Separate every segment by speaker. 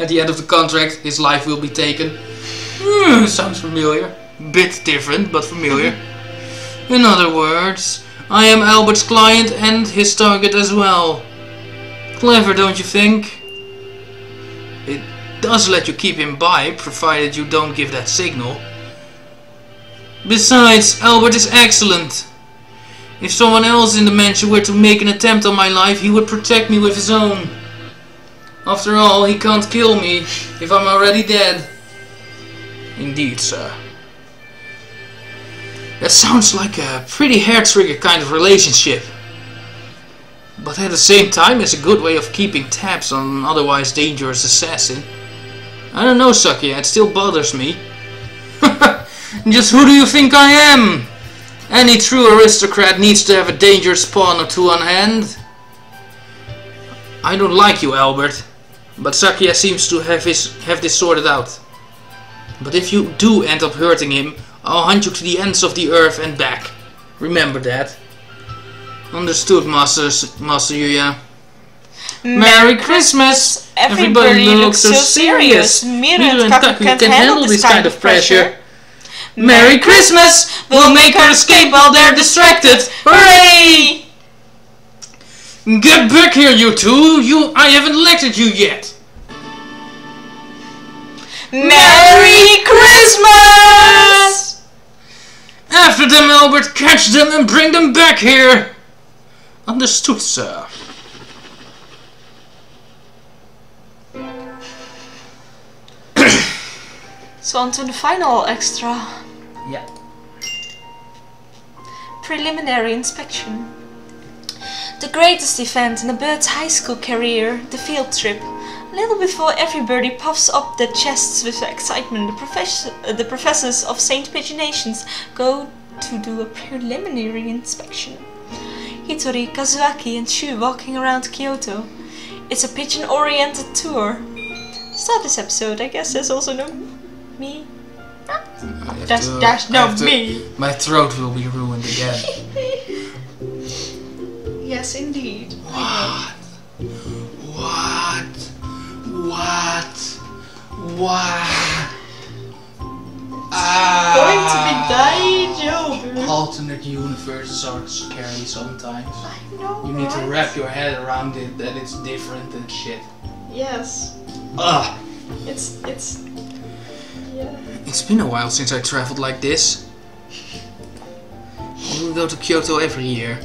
Speaker 1: At the end of the contract, his life will be taken. Sounds familiar. Bit different, but familiar. In other words, I am Albert's client and his target as well. Clever, don't you think? It does let you keep him by, provided you don't give that signal. Besides, Albert is excellent. If someone else in the mansion were to make an attempt on my life, he would protect me with his own. After all, he can't kill me if I'm already dead. Indeed, sir. That sounds like a pretty hair-trigger kind of relationship. But at the same time, it's a good way of keeping tabs on an otherwise dangerous assassin. I don't know, Sakia, it still bothers me. Just who do you think I am? Any true aristocrat needs to have a dangerous pawn or two on hand. I don't like you, Albert, but Sakia seems to have this sorted out. But if you do end up hurting him, I'll hunt you to the ends of the earth and back. Remember that. Understood, Master Yuya.
Speaker 2: Merry Christmas! Everybody looks so serious. Miru and Taku can't handle this kind of pressure. Merry Christmas! We'll make her escape while they're distracted. Hooray!
Speaker 1: Get back here, you two! I haven't lectured you yet.
Speaker 2: Merry Christmas!
Speaker 1: After them, Albert, catch them and bring them back here. Understood, sir.
Speaker 2: So on to the final extra.
Speaker 1: Yeah.
Speaker 2: Preliminary inspection. The greatest event in a bird's high school career, the field trip. A little before every birdie puffs up their chests with excitement, the professors of St. Paginations go to do a preliminary inspection. Hitori, Kazuaki and Shu walking around Kyoto. It's a pigeon-oriented tour. Start this episode, I guess there's also no me. There's no me.
Speaker 1: My throat will be ruined again.
Speaker 2: Yes, indeed.
Speaker 1: What?
Speaker 2: Going to be dying,
Speaker 1: Alternate universes are scary sometimes.
Speaker 2: I know.
Speaker 1: You need to wrap your head around it that it's different and shit.
Speaker 2: Yes.
Speaker 1: Ugh.
Speaker 2: It's yeah.
Speaker 1: It's been a while since I traveled like this. We go to Kyoto every year.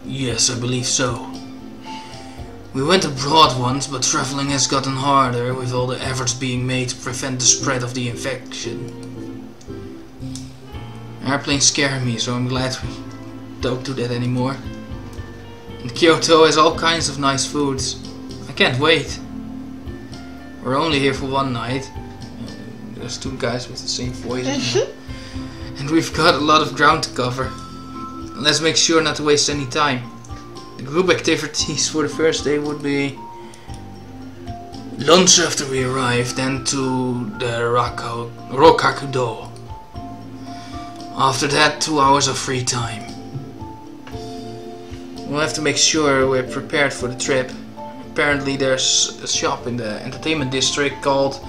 Speaker 1: Yes, I believe so. We went abroad once, but traveling has gotten harder with all the efforts being made to prevent the spread of the infection. Airplanes scare me, so I'm glad we don't do that anymore. And Kyoto has all kinds of nice foods. I can't wait. We're only here for one night. There's two guys with the same voice. And we've got a lot of ground to cover. Let's make sure not to waste any time. The group activities for the first day would be lunch after we arrive, then to the Rokakudo. After that, 2 hours of free time. We'll have to make sure we're prepared for the trip. Apparently there's a shop in the entertainment district called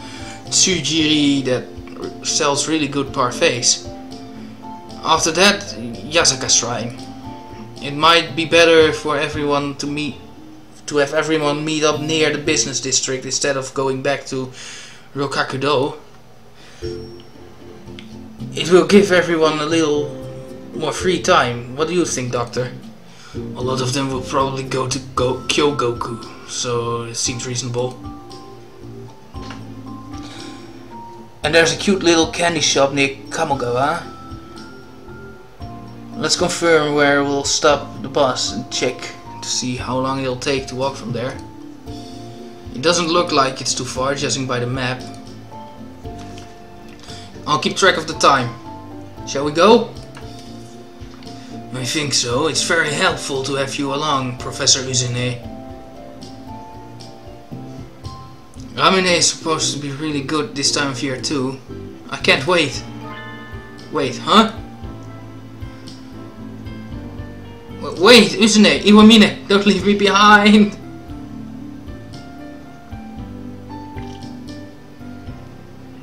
Speaker 1: Tsujiri that sells really good parfaits. After that, Yasaka Shrine. It might be better for everyone to have everyone meet up near the business district instead of going back to Rokakudo. It will give everyone a little more free time. What do you think, Doctor? A lot of them will probably go to Kyogoku, so it seems reasonable. And there's a cute little candy shop near Kamogawa. Let's confirm where we'll stop the bus and check to see how long it'll take to walk from there. It doesn't look like it's too far, judging by the map. I'll keep track of the time. Shall we go? I think so. It's very helpful to have you along, Professor Uzune. Ramune is supposed to be really good this time of year too. I can't wait. Wait, huh? Wait, Uzune, Iwamine, don't leave me behind.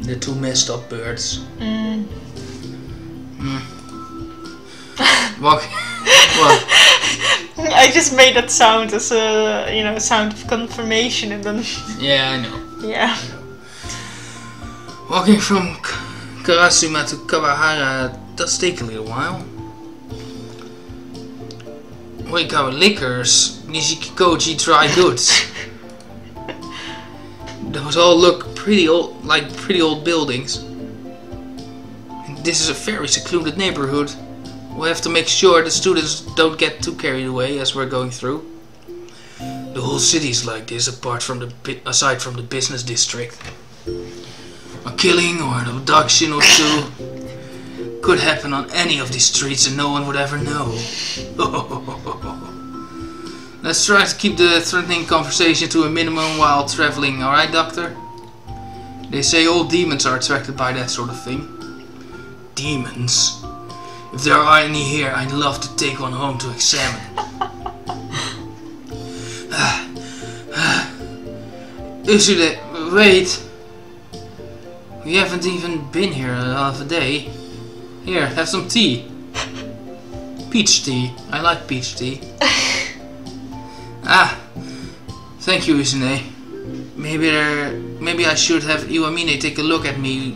Speaker 1: The two messed up birds. What?
Speaker 2: I just made that sound as a, sound of confirmation, and then.
Speaker 1: Yeah, I know.
Speaker 2: Yeah.
Speaker 1: Walking from Karasuma to Kawahara does take a little while. Oikawa Liquors, Nishikikoji Dry Goods. Those all look pretty old, like pretty old buildings. And this is a very secluded neighborhood. We'll have to make sure the students don't get too carried away as we're going through. The whole city's like this, aside from the business district. A killing or an abduction or two could happen on any of these streets and no one would ever know. Let's try to keep the threatening conversation to a minimum while traveling, alright, Doctor? They say all demons are attracted by that sort of thing. Demons? If there are any here, I'd love to take one home to examine. Usually, wait. We haven't even been here half a day. Here, have some tea. Peach tea. I like peach tea. Thank you, Izune. Maybe I should have Iwamine take a look at me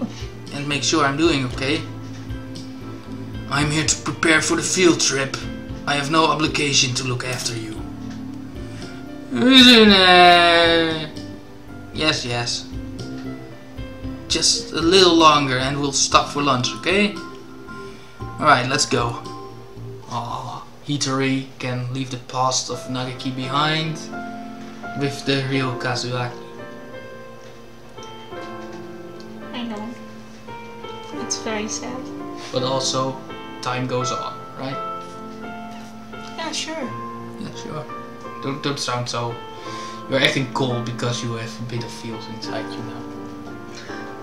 Speaker 1: and make sure I'm doing okay. I'm here to prepare for the field trip. I have no obligation to look after you. Izune! Yes. Just a little longer and we'll stop for lunch, okay? Alright, let's go. Aw, Hitori can leave the past of Nagaki behind with the real Kazuaki.
Speaker 2: I know. It's very sad.
Speaker 1: But also, time goes on, right?
Speaker 2: Yeah, sure.
Speaker 1: Yeah, sure. Don't sound so... You're acting cold because you have a bit of feels inside you now.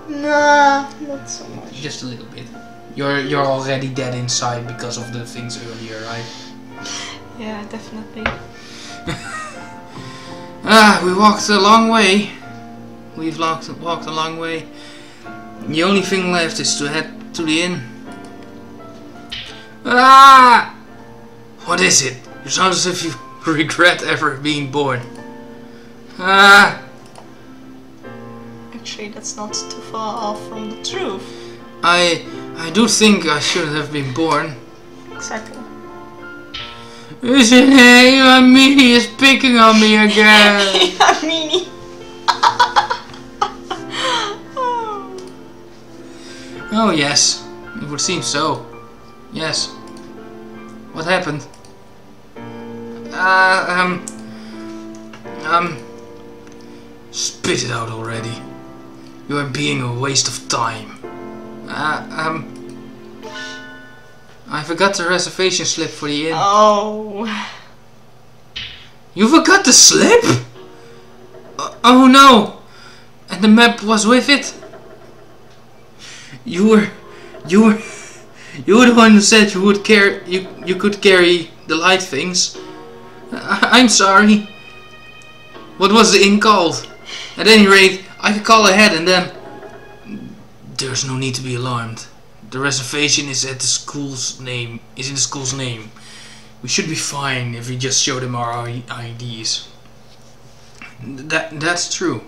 Speaker 2: Nah, not so much.
Speaker 1: Just a little bit. You're already dead inside because of the things earlier, right?
Speaker 2: Yeah, definitely.
Speaker 1: We walked a long way. We've walked a long way. The only thing left is to head to the inn. What is it? You sound as if you regret ever being born.
Speaker 2: Actually, that's not too far off from the truth.
Speaker 1: I do think I should have been born.
Speaker 2: Exactly.
Speaker 1: Listen, hey, Amini is picking on me again.
Speaker 2: Amini.
Speaker 1: Oh yes, it would seem so. Yes. What happened? Spit it out already. You are being a waste of time. I forgot the reservation slip for the inn.
Speaker 2: Oh.
Speaker 1: You forgot the slip? Oh no! And the map was with it? You were the one who said you would you could carry the light things. I'm sorry. What was the inn called? At any rate, I could call ahead and then... There's no need to be alarmed. The reservation is at the school's name. Is in the school's name. We should be fine if we just show them our IDs. That's true.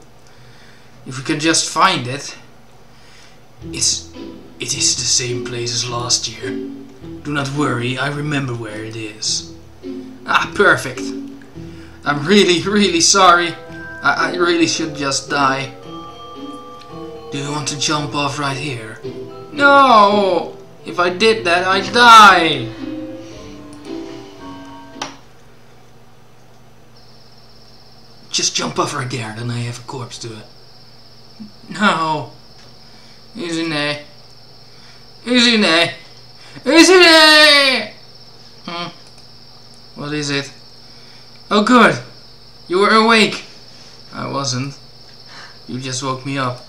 Speaker 1: If we can just find it, it is the same place as last year. Do not worry, I remember where it is. Perfect. I'm really sorry. I really should just die. Do you want to jump off right here? No! If I did that, I'd die! Just jump off right there, then I have a corpse to it. No! Izune! Izune! Izune! What is it? Oh good! You were awake! I wasn't. You just woke me up.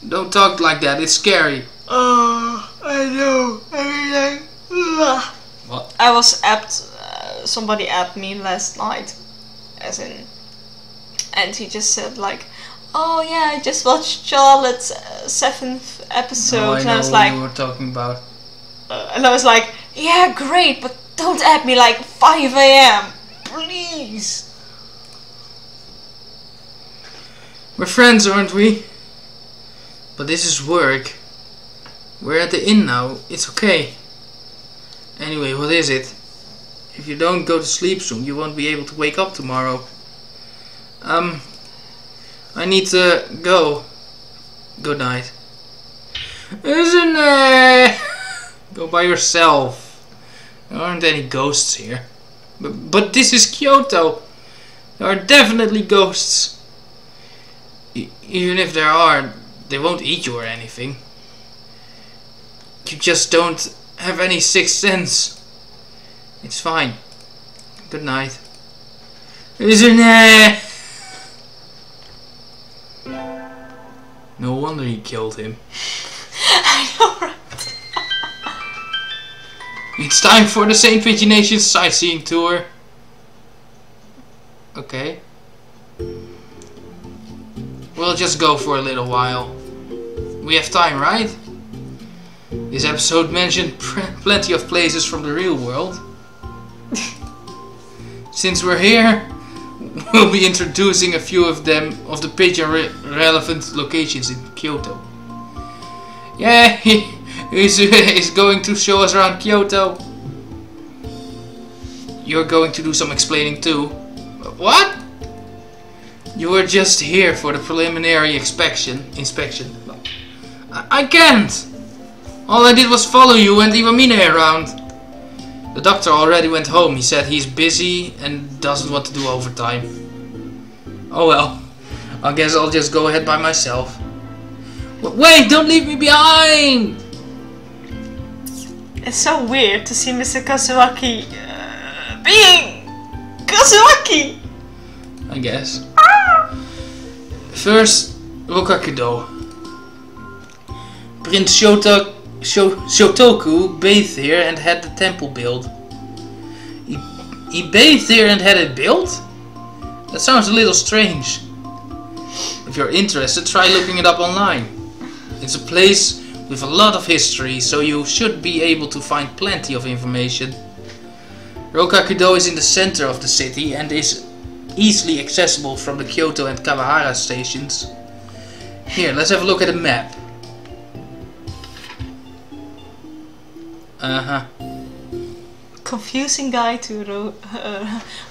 Speaker 1: Don't talk like that, it's scary.
Speaker 2: Oh, I know.
Speaker 1: What?
Speaker 2: I was somebody apped me last night, and he just said like, oh yeah, I just watched Charlotte's 7th episode,
Speaker 1: Oh, I
Speaker 2: and
Speaker 1: know
Speaker 2: I was
Speaker 1: what
Speaker 2: like,
Speaker 1: you were talking about.
Speaker 2: yeah, great, but don't add me like 5 AM, please.
Speaker 1: We're friends, aren't we? But this is work. We're at the inn now. It's okay. Anyway, what is it? If you don't go to sleep soon, you won't be able to wake up tomorrow. I need to go. Good night. Isn't it? Go by yourself. There aren't any ghosts here. But this is Kyoto. There are definitely ghosts. Even if there are, they won't eat you or anything. You just don't have any sixth sense. It's fine. Good night. Isn't it? No wonder he killed him.
Speaker 2: I know, right?
Speaker 1: It's time for the St. Pigeonation sightseeing tour. Okay. We'll just go for a little while. We have time, right? This episode mentioned plenty of places from the real world. Since we're here, we'll be introducing a few of them, of the pigeon relevant locations in Kyoto. Yeah, he's going to show us around Kyoto. You're going to do some explaining too. What? You were just here for the preliminary inspection. I can't! All I did was follow you and Iwamine around. The doctor already went home. He said he's busy and doesn't want to do overtime. Oh well, I guess I'll just go ahead by myself. Wait, don't leave me behind!
Speaker 2: It's so weird to see Mr. Kazuaki being Kazuaki!
Speaker 1: I guess. First, Rokakudo. Prince Shotoku bathed here and had the temple built. He bathed here and had it built? That sounds a little strange. If you're interested, try looking it up online. It's a place with a lot of history, so you should be able to find plenty of information. Rokakudo is in the center of the city and is easily accessible from the Kyoto and Kawahara stations. Here, let's have a look at a map.
Speaker 2: Confusing guide to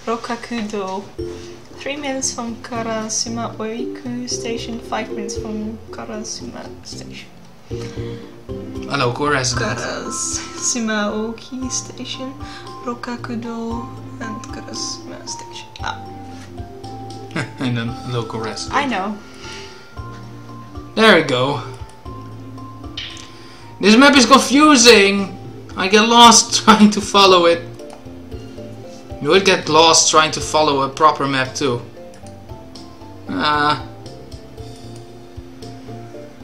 Speaker 2: Rokakudo. 3 minutes from Karasuma Oiku station, 5 minutes from Karasuma station.
Speaker 1: A local resident.
Speaker 2: Karasuma Oki station, Rokakudo and Karasuma station.
Speaker 1: And a local resident.
Speaker 2: I know.
Speaker 1: There we go. This map is confusing. I get lost trying to follow it. You would get lost trying to follow a proper map too.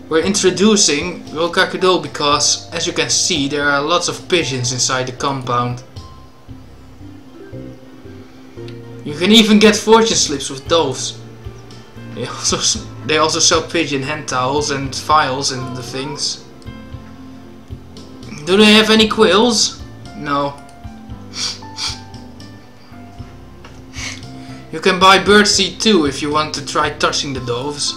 Speaker 1: We're introducing Rokakudo because, as you can see, there are lots of pigeons inside the compound. You can even get fortune slips with those. They also sell pigeon hand towels and files and the things. Do they have any quills? No. You can buy birdseed too if you want to try touching the doves.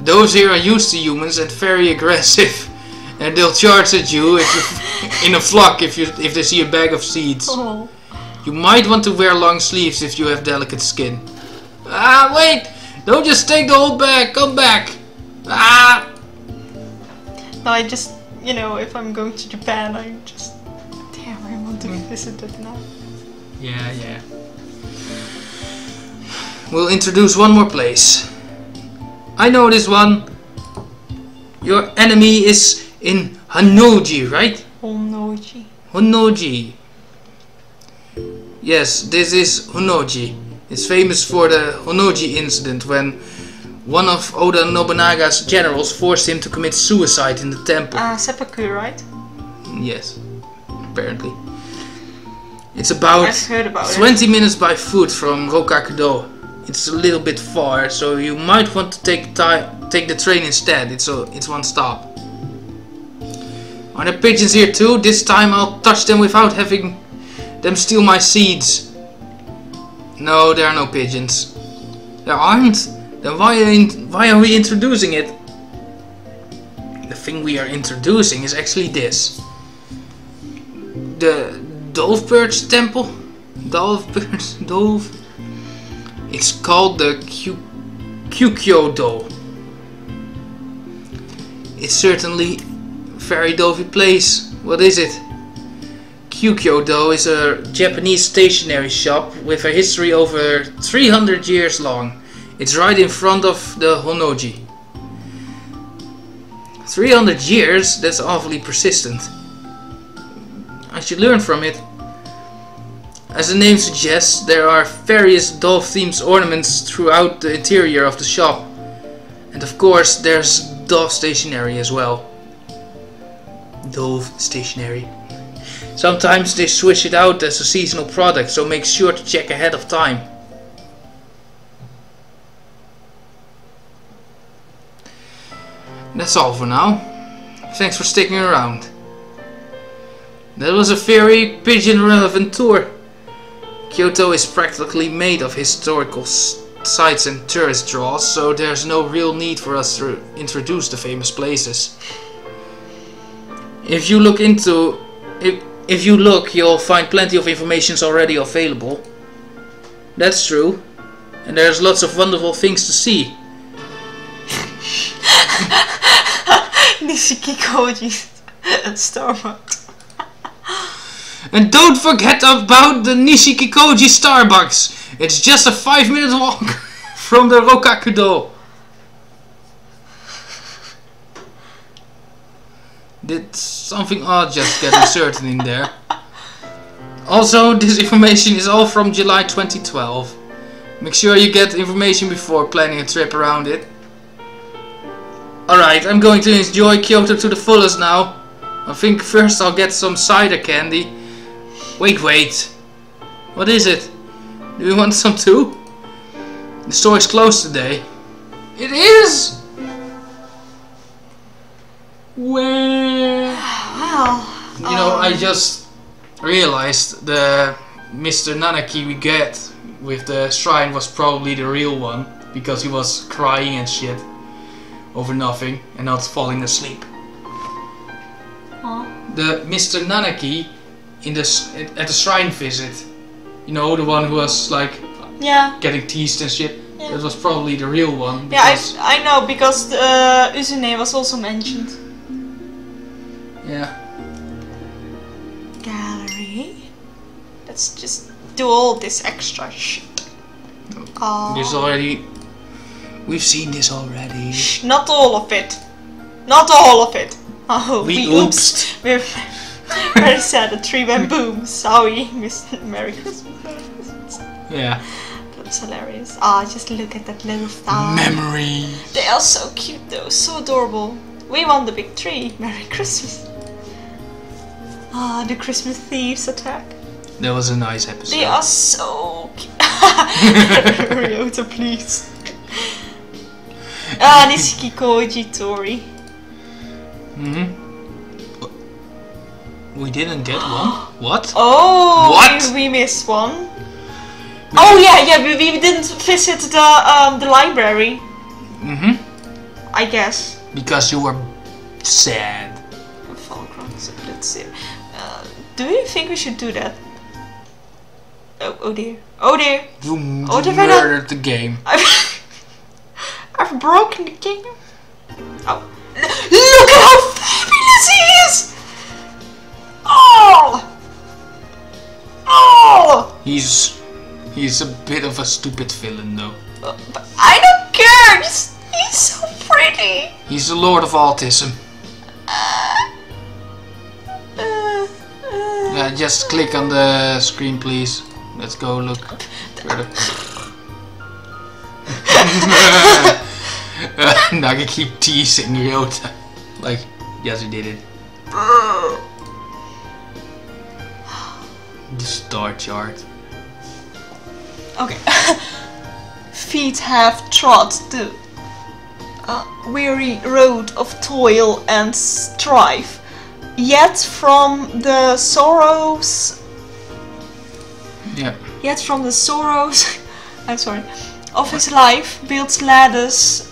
Speaker 1: Doves here are used to humans and very aggressive, and they'll charge at you if you in a flock if they see a bag of seeds.
Speaker 2: Oh.
Speaker 1: You might want to wear long sleeves if you have delicate skin. Wait! Don't just take the whole bag. Come back.
Speaker 2: No, I just, you know, if I'm going to Japan, I just, damn, I want to visit it now.
Speaker 1: Yeah. We'll introduce one more place. I know this one. Your enemy is in Honnoji, right?
Speaker 2: Honnoji.
Speaker 1: Honnoji. Yes, this is Honnoji. It's famous for the Honnoji incident when one of Oda Nobunaga's generals forced him to commit suicide in the temple.
Speaker 2: Seppuku, right?
Speaker 1: Yes, apparently. It's about
Speaker 2: I've heard about
Speaker 1: 20 minutes by foot from Rokakudo. It's a little bit far, so you might want to take time take the train instead. It's one stop. Are there pigeons here too? This time I'll touch them without having them steal my seeds. No, there are no pigeons. There aren't? Then why are we introducing it? The thing we are introducing is actually this. The Dovebirds Temple? Dove? It's called the Kyukyo-do. It's certainly a very dovey place. What is it? Kyukyo-do is a Japanese stationery shop with a history over 300 years long. It's right in front of the Honnoji. 300 years? That's awfully persistent. I should learn from it. As the name suggests, there are various dove-themed ornaments throughout the interior of the shop. And of course, there's dove stationery as well. Dove stationery. Sometimes they switch it out as a seasonal product, so make sure to check ahead of time. That's all for now. Thanks for sticking around. That was a very pigeon-relevant tour. Kyoto is practically made of historical sites and tourist draws, so there's no real need for us to introduce the famous places. If you look, you'll find plenty of information already available. That's true, and there's lots of wonderful things to see.
Speaker 2: Nishiki Koji's Starbucks.
Speaker 1: And don't forget about the Nishikikoji Starbucks. It's just a 5-minute walk from the Rokakudo. Did something odd just get inserted in there? Also, this information is all from July 2012. Make sure you get information before planning a trip around it. Alright, I'm going to enjoy Kyoto to the fullest now. I think first I'll get some cider candy. Wait. What is it? Do you want some too? The store is closed today. It is? Where?
Speaker 2: Wow.
Speaker 1: You know, I just realized the Mr. Nanaki we get with the shrine was probably the real one, because he was crying and shit over nothing and not falling asleep.
Speaker 2: Huh?
Speaker 1: The Mr. Nanaki at the shrine visit, you know, the one who was like getting teased and shit. Yeah. That was probably the real one.
Speaker 2: Yeah, I know, because Uzune was also mentioned.
Speaker 1: Yeah.
Speaker 2: Gallery. Let's just do all this extra shit.
Speaker 1: There's already. We've seen this already.
Speaker 2: Shh, not all of it. Not all of it. Oh,
Speaker 1: we oopsed.
Speaker 2: We're very sad. The tree went boom. Sorry, Merry Christmas.
Speaker 1: Yeah.
Speaker 2: That's hilarious. Ah, just look at that little star.
Speaker 1: Memories.
Speaker 2: They are so cute though, so adorable. We want the big tree. Merry Christmas. Ah, the Christmas thieves attack.
Speaker 1: That was a nice episode.
Speaker 2: They are so cute. Ryota, please. Ah, Nishiki Koji Tori.
Speaker 1: We didn't get one? What?
Speaker 2: Oh,
Speaker 1: what?
Speaker 2: We missed one. Oh yeah, we didn't visit the library. I guess.
Speaker 1: Because you were sad.
Speaker 2: Let's see. Do you think we should do that? Oh dear. Oh dear.
Speaker 1: You murdered the game.
Speaker 2: I've broken the game. Oh. Look at how fabulous he is! Oh! Oh!
Speaker 1: He's a bit of a stupid villain though.
Speaker 2: But I don't care! He's so pretty!
Speaker 1: He's the Lord of Autism. Just click on the screen please. Let's go look. Now I keep teasing Ryota. Like, yes you did it. The star chart.
Speaker 2: Okay. Feet have trod too. weary road of toil and strife. Yet from the sorrows.
Speaker 1: Yeah.
Speaker 2: Yet from the sorrows, I'm sorry, of his life builds ladders.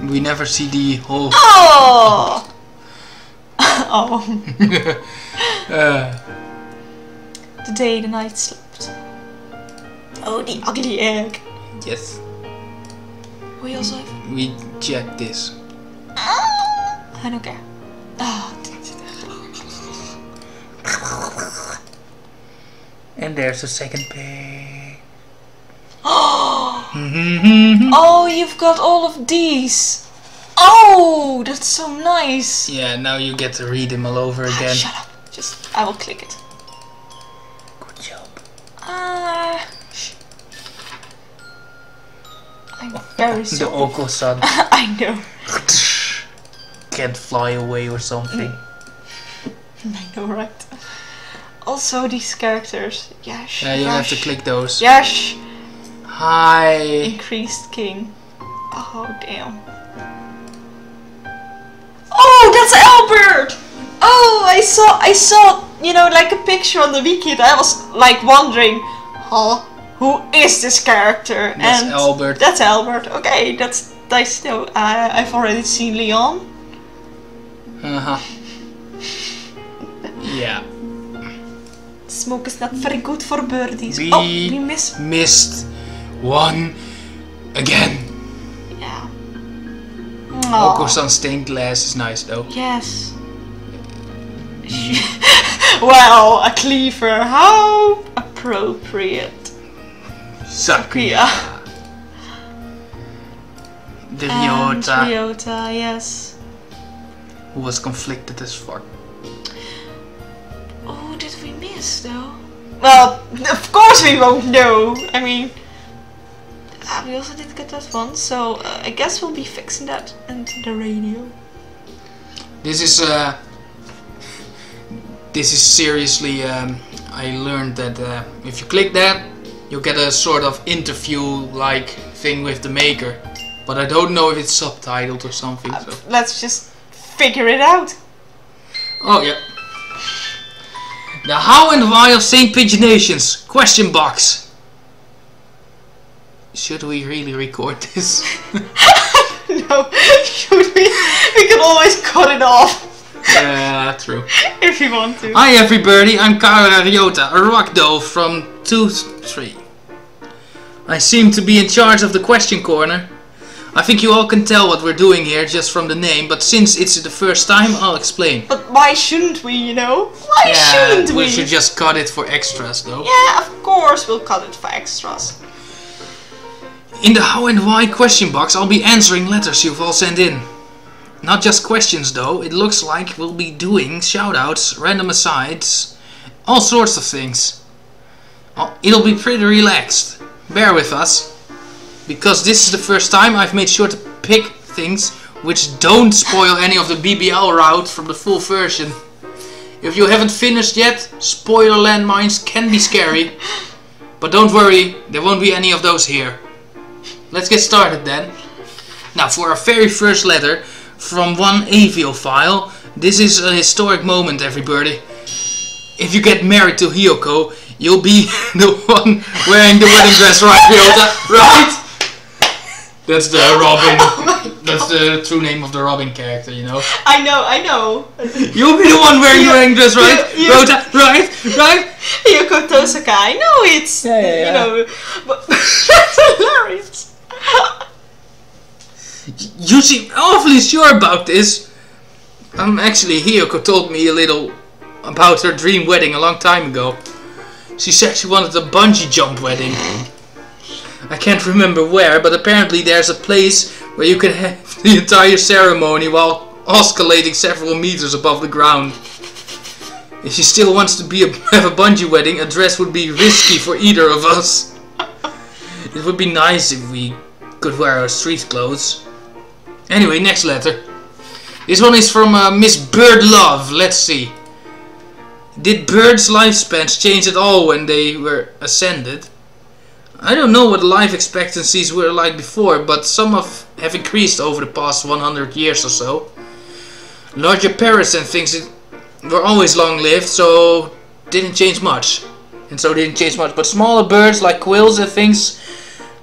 Speaker 1: We never see the whole.
Speaker 2: Oh. Oh. The day the night slept. Oh, the ugly egg.
Speaker 1: Yes.
Speaker 2: We also have.
Speaker 1: We check this.
Speaker 2: I don't care. Oh.
Speaker 1: And there's a second page.
Speaker 2: Oh, you've got all of these. Oh, that's so nice.
Speaker 1: Yeah, now you get to read them all over again.
Speaker 2: Shut up. Just, I will click it.
Speaker 1: Good job.
Speaker 2: I'm very sorry.
Speaker 1: The Oko son.
Speaker 2: I know.
Speaker 1: Can't fly away or something.
Speaker 2: I know, right? Also, these characters. Yes.
Speaker 1: Yeah, you have to click those.
Speaker 2: Yes.
Speaker 1: Hi.
Speaker 2: Increased king. Oh, damn. Oh, that's Albert! Oh, I saw, you know, like a picture on the wiki. I was like wondering, huh, who is this character?
Speaker 1: That's
Speaker 2: and
Speaker 1: Albert.
Speaker 2: That's Albert. Okay, that's nice to know. I've already seen Leon.
Speaker 1: Yeah.
Speaker 2: Smoke is not very good for birdies.
Speaker 1: We,
Speaker 2: we missed
Speaker 1: one again.
Speaker 2: Yeah.
Speaker 1: Oko-san stained glass is nice though.
Speaker 2: Yes. Well, a cleaver. How appropriate.
Speaker 1: Sakuya. The Ryota.
Speaker 2: Ryota, yes.
Speaker 1: Who was conflicted as fuck.
Speaker 2: Oh, did we miss though? Well, of course we won't know. I mean, we also did get that one, so I guess we'll be fixing that and the radio.
Speaker 1: This is seriously. I learned that if you click that, you get a sort of interview-like thing with the maker, but I don't know if it's subtitled or something. So.
Speaker 2: Let's just figure it out.
Speaker 1: Oh yeah. The how and why of Saint Pigeonations? Question box. Should we really record this?
Speaker 2: No, should we? We can always cut it off.
Speaker 1: Yeah, true.
Speaker 2: If you want to.
Speaker 1: Hi everybody, I'm Kara Ryota, a rock doll from 2-3. I seem to be in charge of the question corner. I think you all can tell what we're doing here just from the name, but since it's the first time, I'll explain.
Speaker 2: But why shouldn't we, you know? Why shouldn't we?
Speaker 1: We should just cut it for extras though.
Speaker 2: Yeah, of course we'll cut it for extras.
Speaker 1: In the how and why question box, I'll be answering letters you've all sent in. Not just questions though, it looks like we'll be doing shoutouts, random asides, all sorts of things. It'll be pretty relaxed. Bear with us. Because this is the first time, I've made sure to pick things which don't spoil any of the BBL route from the full version. If you haven't finished yet, spoiler landmines can be scary. But don't worry, there won't be any of those here. Let's get started then. Now for our very first letter from one Avio file, this is a historic moment everybody. If you get married to Hiyoko, you'll be the one wearing the wedding dress, right Ryota? Right? That's the Robin. That's the true name of the Robin character, you know.
Speaker 2: I know.
Speaker 1: You'll be the one wearing the wedding dress, right? Ryota, right?
Speaker 2: Yoko Tosaka, I know it's, you know, but that's hilarious.
Speaker 1: You seem awfully sure about this. Actually, Hiyoko told me a little about her dream wedding a long time ago. She said she wanted a bungee jump wedding. I can't remember where, but apparently there's a place where you can have the entire ceremony while oscillating several meters above the ground. If she still wants to have a bungee wedding, a dress would be risky for either of us. It would be nice if we could wear our street clothes. Anyway, next letter. This one is from Miss Bird Love. Let's see. Did birds' lifespans change at all when they were ascended? I don't know what life expectancies were like before, but some have increased over the past 100 years or so. Larger parrots and things were always long-lived, so didn't change much. But smaller birds like quails and things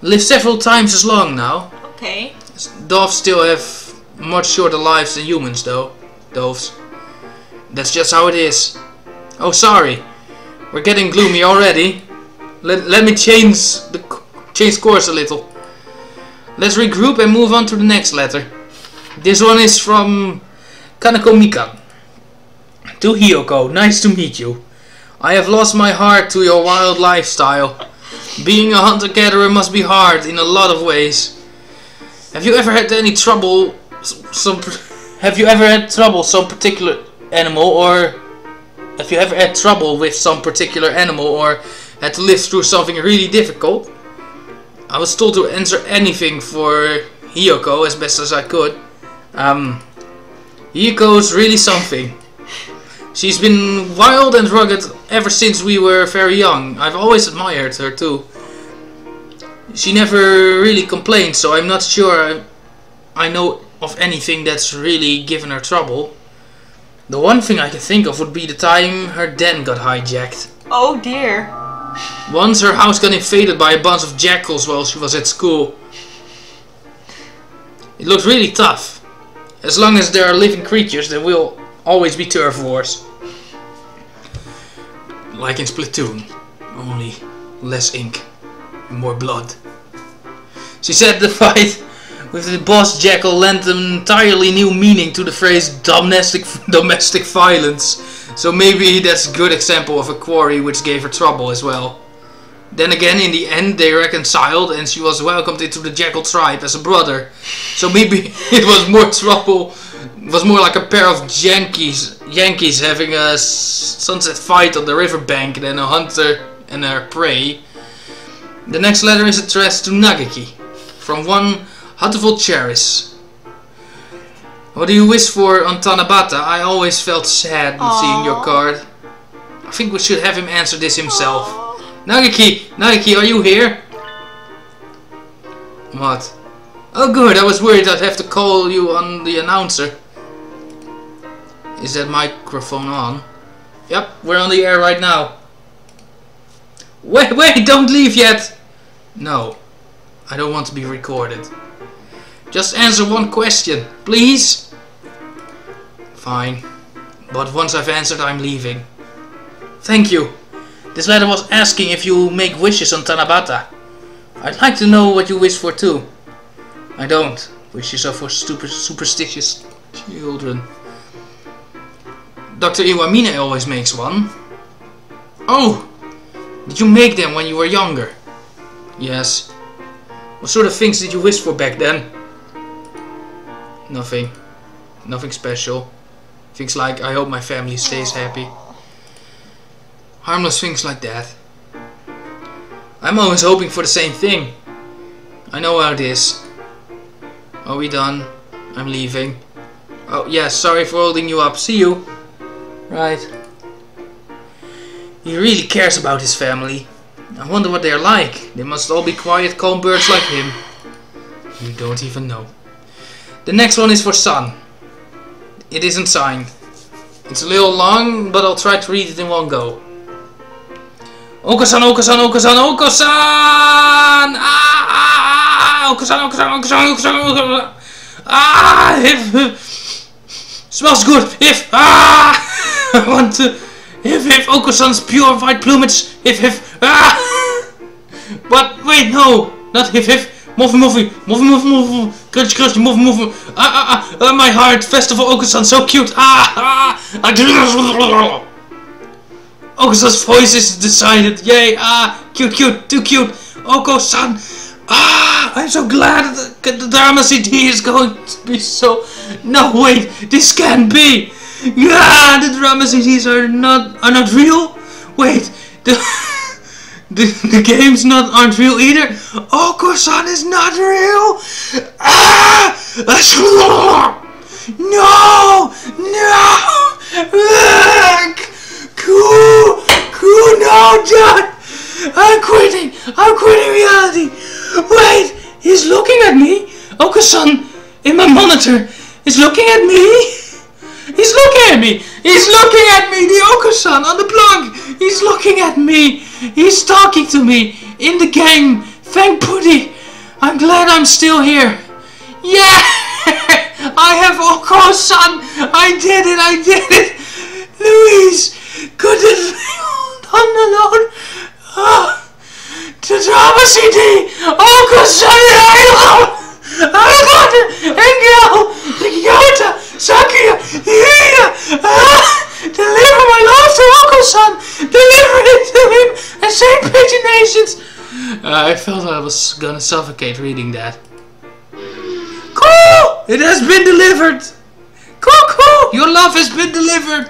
Speaker 1: live several times as long now.
Speaker 2: Okay.
Speaker 1: Doves still have much shorter lives than humans, though. Doves. That's just how it is. Oh, sorry. We're getting gloomy already. Let me change course a little. Let's regroup and move on to the next letter. This one is from Kaneko Mikan. To Hiyoko, nice to meet you. I have lost my heart to your wild lifestyle. Being a hunter-gatherer must be hard in a lot of ways. Have you ever had any trouble? Have you ever had trouble with some particular animal, or had to live through something really difficult? I was told to answer anything for Hiyoko as best as I could. Hiyoko's really something. She's been wild and rugged ever since we were very young. I've always admired her too. She never really complained, so I'm not sure I know of anything that's really given her trouble. The one thing I can think of would be the time her den got hijacked.
Speaker 2: Oh dear.
Speaker 1: Once her house got invaded by a bunch of jackals while she was at school. It looked really tough. As long as there are living creatures, there will always be turf wars. Like in Splatoon, only less ink and more blood. She said the fight with the boss jackal lent an entirely new meaning to the phrase domestic violence. So maybe that's a good example of a quarry which gave her trouble as well. Then again, in the end they reconciled and she was welcomed into the jackal tribe as a brother. So maybe it was more trouble. It was more like a pair of Yankees having a sunset fight on the riverbank than a hunter and her prey. The next letter is addressed to Nageki, from one Hatterful Charis. What do you wish for on Tanabata? I always felt sad seeing your card. I think we should have him answer this himself. Nageki, are you here? What? Oh good, I was worried I'd have to call you on the announcer. Is that microphone on? Yep, we're on the air right now. Wait, don't leave yet! No, I don't want to be recorded. Just answer one question, please? Fine, but once I've answered, I'm leaving. Thank you. This letter was asking if you make wishes on Tanabata. I'd like to know what you wish for too. I don't. Wishes are for superstitious children. Dr. Iwamine always makes one. Oh! Did you make them when you were younger? Yes. What sort of things did you wish for back then? Nothing. Nothing special. Things like, I hope my family stays happy. Harmless things like that. I'm always hoping for the same thing. I know how it is. Are we done? I'm leaving. Oh yeah, sorry for holding you up. See you. Right. He really cares about his family. I wonder what they're like. They must all be quiet, calm birds like him. You don't even know. The next one is for Sun. It isn't signed. It's a little long, but I'll try to read it in one go. Oko-san, Oko-san, Oko-san, Oko-san! Oko-san, Oko-san, Oko-san, Oko-san, Oko-san! Smells good! I want to... If Oko-san's pure white plumage! But wait, no! Not Muffy, crunch, muffy, my heart, Festival Oko-san, so cute! Oko-san's voice is decided, yay! Cute, too cute! Oko-san! I'm so glad the drama CD is going to be so... No, wait, this can't be! The drama CDs are not real? Wait, the games aren't real either? Oko-san is not real! No! Cool, no, John! I'm quitting! I'm quitting reality! Wait! He's looking at me! Oko-san in my monitor is looking at me! He's looking at me! He's looking at me! The Oko-san on the blog! He's looking at me! He's talking to me! In the game! Thank Putty! I'm glad I'm still here! Yeah! I have Oko-san! I did it! I did it! Louise! Couldn't done alone! The drama CD! Oko-san! I got it! Engel! Ryota! Sakuya! Iya! Deliver my love to Oko-san! Deliver it to him! And say patinations! I felt I was gonna suffocate reading that. Cool! It has been delivered! Cool! Your love has been delivered!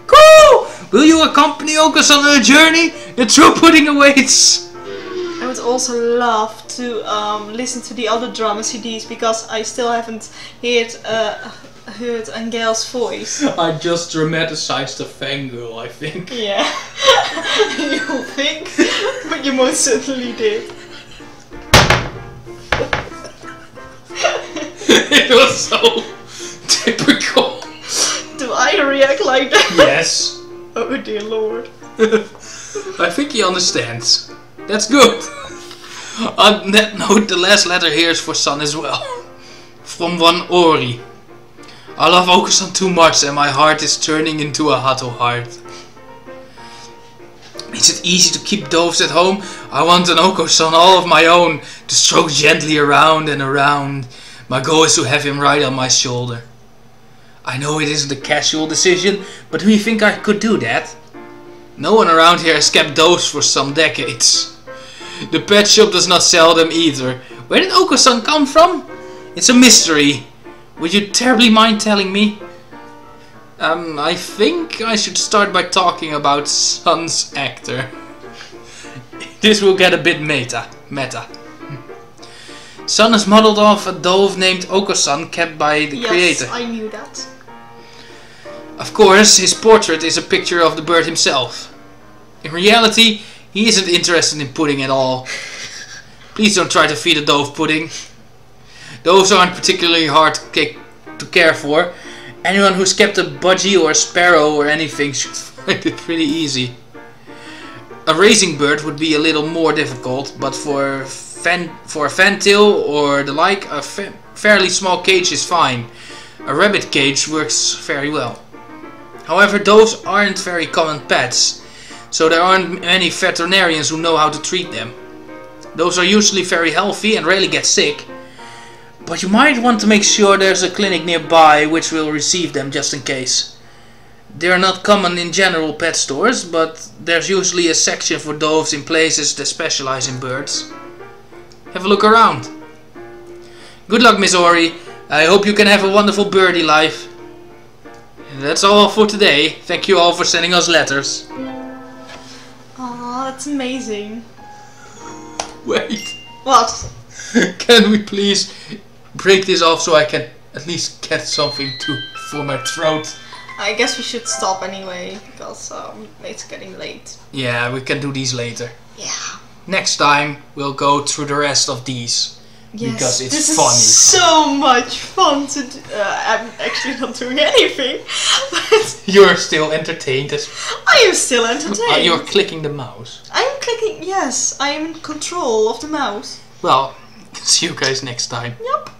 Speaker 1: Cool! Will you accompany Oko-san on a journey? The true pudding awaits!
Speaker 2: I would also love to listen to the other drama CDs because I still haven't heard Angel's voice.
Speaker 1: I just dramatized a fangirl, I think.
Speaker 2: Yeah. You think? But you most certainly did.
Speaker 1: It was so typical.
Speaker 2: Do I react like that?
Speaker 1: Yes.
Speaker 2: Oh dear lord.
Speaker 1: I think he understands. That's good. On that note, the last letter here is for Sun as well. From one Ori. I love Oko-san too much and my heart is turning into a Hato heart. Is it easy to keep doves at home? I want an Oko-san all of my own to stroke gently around and around. My goal is to have him right on my shoulder. I know it isn't a casual decision, but do you think I could do that? No one around here has kept doves for some decades. The pet shop does not sell them either. Where did Oko-san come from? It's a mystery. Would you terribly mind telling me? I think I should start by talking about Sun's actor. This will get a bit meta. Sun is modeled off a dove named Oko-san kept by the creator.
Speaker 2: Yes, I knew that.
Speaker 1: Of course, his portrait is a picture of the bird himself. In reality, he isn't interested in pudding at all. Please don't try to feed a dove pudding. Doves aren't particularly hard to care for. Anyone who's kept a budgie or a sparrow or anything should find it pretty easy. A racing bird would be a little more difficult, but for a fantail or the like, a fairly small cage is fine. A rabbit cage works very well. However, doves aren't very common pets, so there aren't many veterinarians who know how to treat them. Doves are usually very healthy and rarely get sick, but you might want to make sure there's a clinic nearby which will receive them just in case. They are not common in general pet stores, but there's usually a section for doves in places that specialize in birds. Have a look around. Good luck, Miss Ori. I hope you can have a wonderful birdie life. That's all for today. Thank you all for sending us letters.
Speaker 2: Aw, that's amazing.
Speaker 1: Wait.
Speaker 2: What?
Speaker 1: Can we please break this off so I can at least get something for my throat?
Speaker 2: I guess we should stop anyway, because it's getting late.
Speaker 1: Yeah, we can do these later.
Speaker 2: Yeah.
Speaker 1: Next time we'll go through the rest of these.
Speaker 2: Yes,
Speaker 1: because it's
Speaker 2: this
Speaker 1: funny.
Speaker 2: Is so much fun to do. I'm actually not doing anything. But
Speaker 1: You're still entertained.
Speaker 2: I am still entertained.
Speaker 1: You're clicking the mouse.
Speaker 2: I'm clicking, yes, I am in control of the mouse.
Speaker 1: Well, see you guys next time.
Speaker 2: Yep.